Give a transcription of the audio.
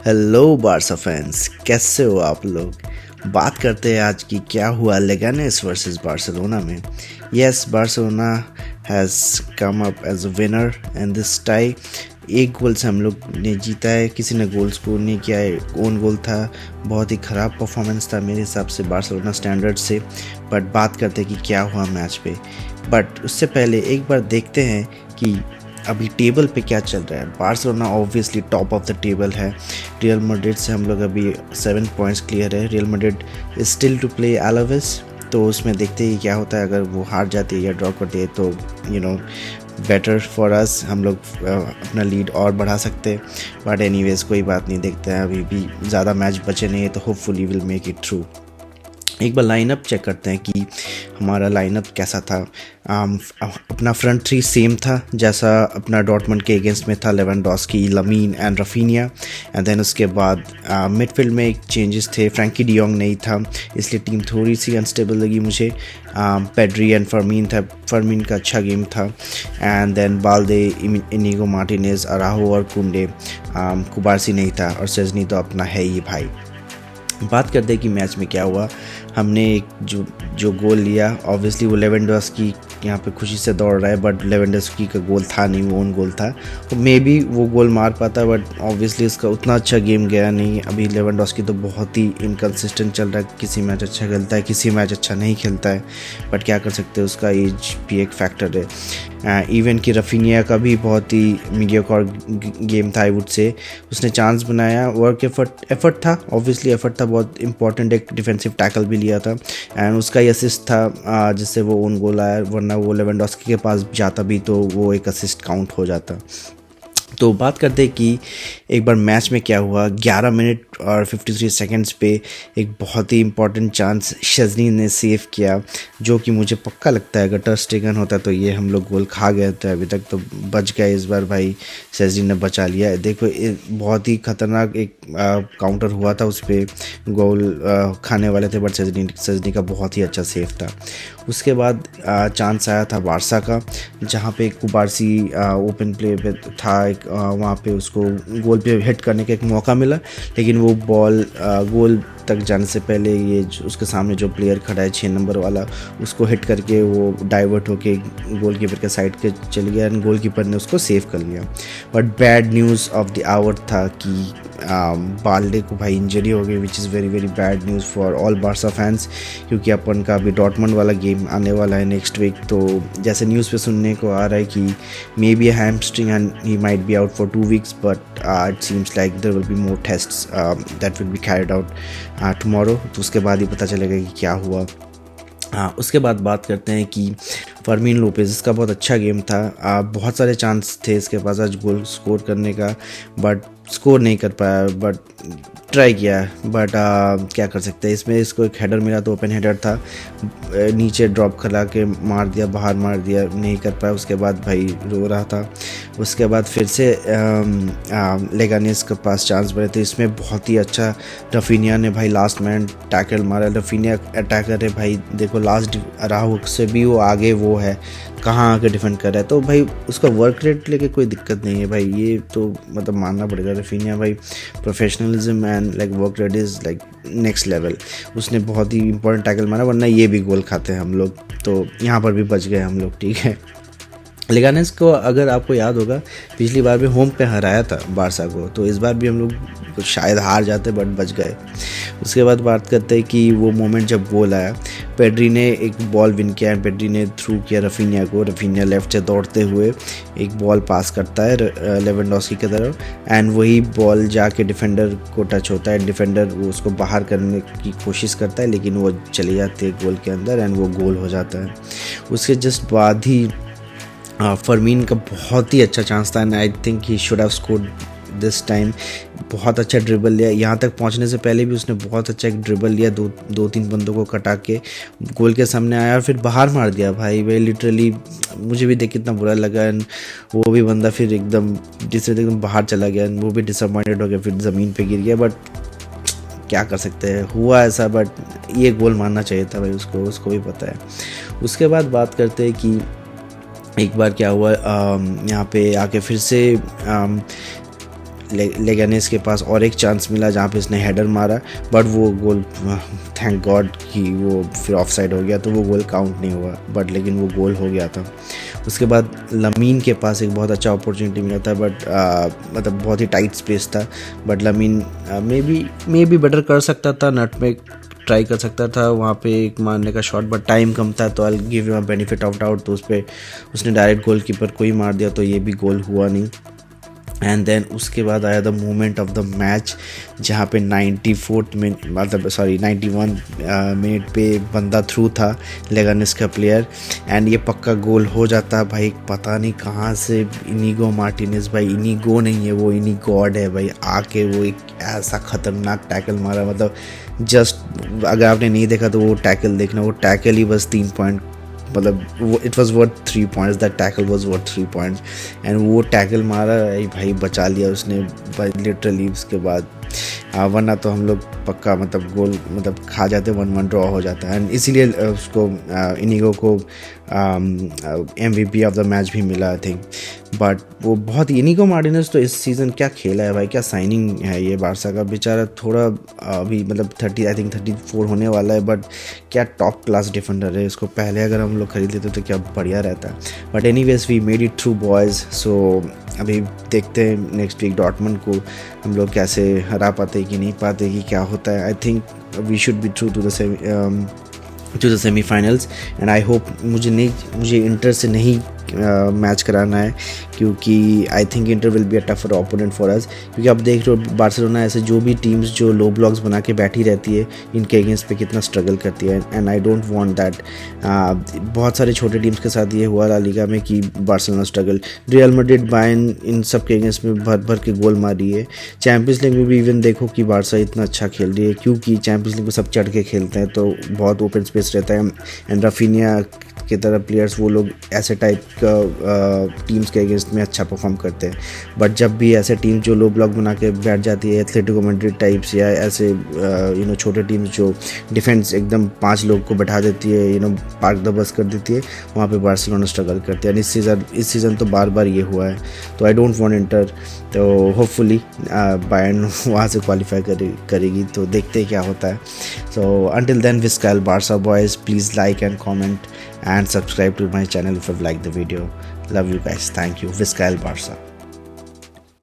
Hello Barca fans, कैसे हो आप लोग। बात करते हैं आज की क्या हुआ लेगानेस वर्सेस बार्सिलोना में। Yes, Barcelona has come up as a winner and this tie. एक गोल से हम लोग ने जीता है, किसी ने गोल स्कोर नहीं किया है, ओन गोल था। बहुत ही ख़राब परफॉर्मेंस था मेरे हिसाब से बार्सिलोना स्टैंडर्ड से। बट बात करते हैं कि क्या हुआ मैच पे। बट उससे पहले एक बार देखते हैं कि अभी टेबल पे क्या चल रहा है। Barcelona obviously top of the table है। रियल मैड्रिड से हम लोग अभी 7 पॉइंट्स क्लियर है। Real Madrid is still to play Alaves, तो उसमें देखते ही क्या होता है। अगर वो हार जाती है या ड्रॉ करती है तो बेटर फॉर अस, हम लोग अपना लीड और बढ़ा सकते हैं। बट एनीवेज कोई बात नहीं, देखते हैं, अभी भी ज़्यादा मैच बचे नहीं है, तो hopefully will make it through. एक बार लाइनअप चेक करते हैं कि हमारा लाइनअप कैसा था। अपना फ्रंट थ्री सेम था जैसा अपना डॉर्टमंड के अगेंस्ट में था। Lewandowski, Lamine and Raphinha. And then उसके बाद मिडफील्ड में एक चेंजेस थे। फ्रैंकी डियोंग नहीं था, इसलिए टीम थोड़ी सी अनस्टेबल लगी मुझे। पेड्री एंड फर्मीन था। फर्मीन का अच्छा गेम था। एंड देन बाल्दे, इनिगो मार्टिनेज, अराहो और कुंडे। कुबारसी नहीं था और सेजनी तो अपना है ही भाई। बात करते हैं कि मैच में क्या हुआ। हमने एक जो गोल लिया, ऑब्वियसली वो लेवेंडोस्की यहाँ पे खुशी से दौड़ रहा है, बट लेवेंडोस्की का गोल था नहीं, वो ओन गोल था। तो मे बी वो गोल मार पाता, बट ऑब्वियसली इसका उतना अच्छा गेम गया नहीं। अभी लेवेंडोस्की तो बहुत ही इनकन्सिस्टेंट चल रहा है, किसी मैच अच्छा खेलता है, किसी मैच अच्छा नहीं खेलता है। बट क्या कर सकते हैं, उसका एज भी एक फैक्टर है। इवन कि रफीनिया का भी बहुत ही मीडियोकर गेम था, आई वुड से। उसने चांस बनाया, वर्क एफर्ट था, ऑब्वियसली एफर्ट था बहुत इंपॉर्टेंट। एक डिफेंसिव टैकल भी लिया था एंड उसका ही असिस्ट था, जिससे वो ओन गोल आया। वरना वो लेवेंडोस्की के पास जाता भी तो वो एक असिस्ट काउंट हो जाता। तो बात करते हैं कि एक बार मैच में क्या हुआ। 11 मिनट और 53 सेकंड्स पे एक बहुत ही इंपॉर्टेंट चांस शेज़नी ने सेव किया, जो कि मुझे पक्का लगता है अगर टर स्टेगन होता तो ये हम लोग गोल खा गए थे अभी तक। तो बच गए इस बार भाई, शेज़नी ने बचा लिया। देखो बहुत ही ख़तरनाक एक काउंटर हुआ था, उस पर गोल खाने वाले थे, बट शेज़नी का बहुत ही अच्छा सेव था। उसके बाद चांस आया था बारसा का, जहाँ पे कुबारसी ओपन प्ले पे था। वहाँ पे उसको गोल पे हिट करने का एक मौका मिला, लेकिन वो बॉल गोल तक जाने से पहले ये उसके सामने जो प्लेयर खड़ा है 6 नंबर वाला, उसको हिट करके वो डाइवर्ट होके गोलकीपर के साइड के चल गया एंड गोलकीपर ने उसको सेव कर लिया। But bad news of the hour था कि बाल्डे को भाई इंजरी हो गई, which is very very bad news for all Barca fans, क्योंकि अपन का अभी डॉर्टमंड वाला गेम आने वाला है नेक्स्ट वीक। तो जैसे न्यूज़ पे सुनने को आ रहा है कि may be hamstring and he might be out for 2 weeks, but it seems like there will be more tests that will be carried out tomorrow. तो उसके बाद ही पता चलेगा कि क्या हुआ। उसके बाद बात करते हैं कि फर्मीन लोपेज, इसका बहुत अच्छा गेम था। बहुत सारे चांस थे इसके पास आज गोल स्कोर करने का, बट स्कोर नहीं कर पाया। बट ट्राई किया, बट क्या कर सकते हैं। इसमें इसको एक हेडर मिला तो ओपन हेडर था, नीचे ड्रॉप करा के मार दिया, बाहर मार दिया, नहीं कर पाया। उसके बाद भाई रो रहा था। उसके बाद फिर से लेगानेस के पास चांस बने थे, इसमें बहुत ही अच्छा रफीनिया ने भाई लास्ट मैन टैकल मारा। रफीनिया अटैकर है भाई, देखो लास्ट राहु से भी वो आगे वो है, कहाँ आके डिफेंड कर रहा है। तो भाई उसका वर्क रेट लेके कोई दिक्कत नहीं है भाई, ये तो मतलब मानना पड़ेगा। रफीनिया भाई professionalism and like work rate is like next level. उसने बहुत ही इंपॉर्टेंट टैकल मारा, वरना ये भी गोल खाते हैं हम लोग। तो यहाँ पर भी बच गए हम लोग, ठीक है। लेगानेस को अगर आपको याद होगा, पिछली बार भी होम पे हराया था बारसा को, तो इस बार भी हम लोग शायद हार जाते बट बच गए। उसके बाद बात करते हैं कि वो मोमेंट जब गोल आया, पेड्री ने एक बॉल विन किया, पेड्री ने थ्रू किया रफीनिया को। रफीनिया लेफ्ट से दौड़ते हुए एक बॉल पास करता है लेवेंडोस्की की तरफ, एंड वही बॉल जाके डिफेंडर को टच होता है। डिफेंडर वो उसको बाहर करने की कोशिश करता है, लेकिन वो चली जाती है गोल के अंदर एंड वो गोल हो जाता है। उसके जस्ट बाद ही फर्मीन का बहुत ही अच्छा चांस था and I think he should have scored this time. बहुत अच्छा ड्रिबल लिया, यहाँ तक पहुँचने से पहले भी उसने बहुत अच्छा एक ड्रिबल लिया, दो तीन बंदों को कटा के गोल के सामने आया और फिर बाहर मार दिया। भाई लिटरली मुझे भी देख कितना बुरा लगा एंड वो भी बंदा फिर एकदम एकदम बाहर चला गया एंड वो भी डिसअपॉइंटेड हो गया, फिर ज़मीन पे गिर गया। बट क्या कर सकते हैं, हुआ ऐसा। बट ये गोल मारना चाहिए था भाई, उसको भी पता है। उसके बाद बात करते हैं कि एक बार क्या हुआ, यहाँ पे आके फिर से लेगानेस के पास और एक चांस मिला जहाँ पे इसने हेडर मारा, बट वो गोल थैंक गॉड कि वो फिर ऑफ साइड हो गया, तो वो गोल काउंट नहीं हुआ, बट लेकिन वो गोल हो गया था। उसके बाद लमीन के पास एक बहुत अच्छा अपॉर्चुनिटी मिला था, बट मतलब बहुत ही टाइट स्पेस था, but lamin may be better कर सकता था, नट में ट्राई कर सकता था वहाँ पे एक मारने का शॉट, बट टाइम कम था, तो I give you a benefit of doubt. तो उस पर उसने डायरेक्ट गोलकीपर को ही मार दिया, तो ये भी गोल हुआ नहीं। एंड देन उसके बाद आया the moment of the match, जहाँ पे 91 मिनट पे बंदा थ्रू था, लेगानेस का प्लेयर, एंड ये पक्का गोल हो जाता भाई। पता नहीं कहाँ से इनिगो मार्टिनेज, भाई इनिगो नहीं है वो, इनिगॉड है भाई, आके वो एक ऐसा खतरनाक टैकल मारा, मतलब जस्ट अगर आपने नहीं देखा तो वो टैकल देखना, वो टैकल ही बस 3 पॉइंट, मतलब it was worth 3 points, that tackle was worth 3 points. And वो टैकल मारा भाई, बचा लिया उसने लिटरली। उसके बाद वरना तो हम लोग पक्का मतलब गोल मतलब खा जाते, 1-1 ड्रॉ हो जाता है। एंड इसीलिए उसको इनिगो को MVP ऑफ द मैच भी मिला आई थिंक। बट वो बहुत, इनिगो मार्टिनेज तो इस सीज़न क्या खेला है भाई, क्या साइनिंग है ये बारसा का। बेचारा थोड़ा अभी मतलब 34 होने वाला है, बट क्या टॉप क्लास डिफेंडर है। इसको पहले अगर हम लोग खरीद लेते तो क्या बढ़िया रहता। But anyways we made it through boys. So अभी देखते हैं नेक्स्ट वीक डॉर्टमुंड को हम लोग कैसे हरा पाते कि नहीं पाते, कि क्या होता है। I think we should be through to the semifinals, and I hope मुझे इंटर से नहीं मैच कराना है, क्योंकि I think Inter will be a tougher opponent for us. क्योंकि आप देख रहे हो बार्सिलोना ऐसे जो भी टीम्स जो लो ब्लॉक्स बना के बैठी रहती है, इनके अगेंस्ट पे कितना स्ट्रगल करती है, and I don't want that. बहुत सारे छोटे टीम्स के साथ ये हुआ ला लीगा में कि Barcelona struggle, Real Madrid, Bayern, इन सब के अगेंस्ट में भर के गोल मारी है। चैंपियंस लीग में भी इवन देखो कि बार्सा इतना अच्छा खेल रही है, क्योंकि चैंपियंस लीग में सब चढ़ के खेलते हैं, तो बहुत ओपन स्पेस रहता है। एंड राफिनिया की तरह प्लेयर्स वो लोग ऐसे टाइप का टीम्स के अगेंस्ट में अच्छा परफॉर्म करते हैं। बट जब भी ऐसे टीम जो लो ब्लॉक बना के बैठ जाती है, एथलेटिको मैड्रिड टाइप्स या ऐसे छोटे टीम्स जो डिफेंस एकदम 5 लोग को बैठा देती है, पार्क द बस कर देती है, वहाँ पे बार्सिलोना स्ट्रगल करती है। इस सीज़न तो बार बार ये हुआ है। तो आई डोंट वांट इंटर, तो होपफुली बायर्न वहाँ से क्वालिफाई करेगी, तो देखते हैं क्या होता है। सो अंटिल देन, विस्कायल Barca boys, please like and comment and subscribe to my channel if you like the video. Love you guys. Thank you. Viskael Barca.